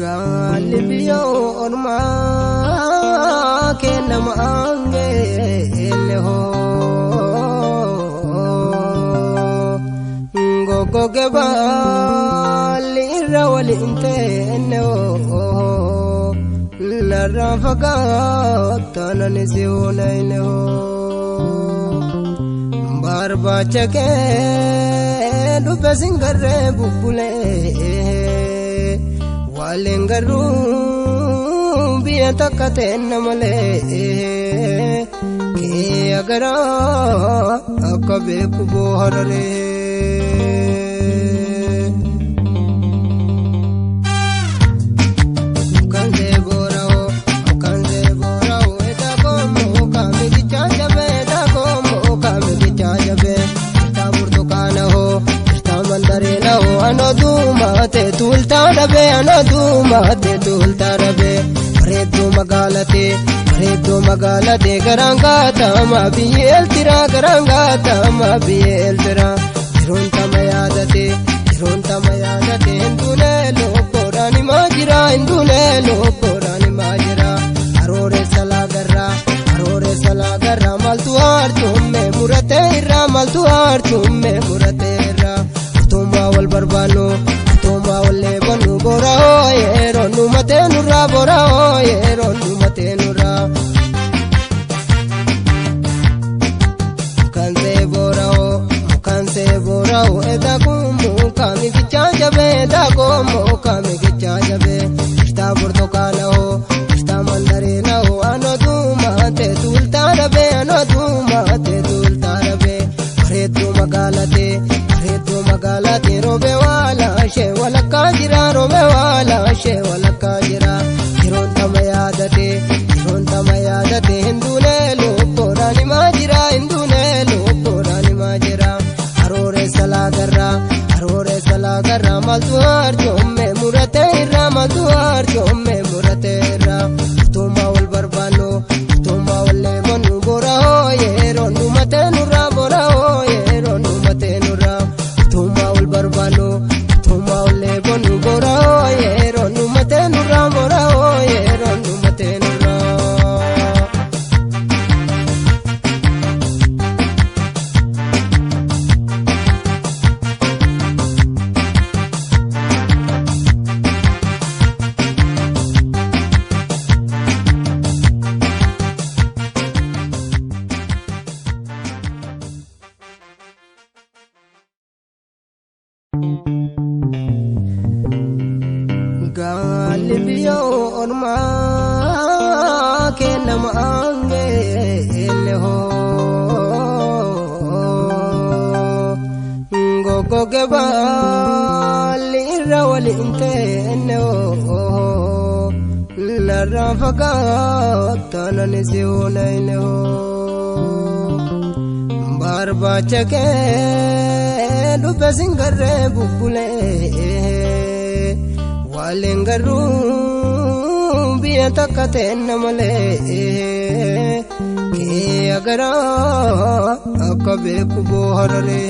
Galibio orma ke namange leho gogo ke bali rawali inte no la rafaga tanane siona no barba chake dupe singare bubule walengaru biya takate namale ke agara akabe kuboharare kanze borao eta como kame gichajabe da como kame gichajabe tabur dukana ho mandare na ho anadu mate tulta rabe anadu mate tulta rabe redu magalate garanga tama biel tira garanga tama biel tira irunta mayadate indune lo porani majira arore salagarra maltuar chumme murate irra Toma wal barbano, toma wal lebanu bora hoye, ronu matenura bora hoye, ronu matenura. Kanse bora ho, eda kumu kami kichajabe, eda kumu kami kichajabe. Ista portokala ho, ista mandarina ho, anodu mate tulta rabe, magalate robe wala she wala kajira ironta mayadate hindune lo porani majira arore salagarra maltuar jomme murate irra tuma wal barbano tuma wal lemonu bora hoye ronu matenura bora hoye ronu matenura tuma wal barbano tuma wal lemonu bora hoye ronu matenura bora hoye ronu matenura Galibio orma ke namange leho gogo ke bali rawali inte no la rafaga tanane siona no barba chake dupe singare bubule walengaru biya takate namale ke agara akabe kuboharare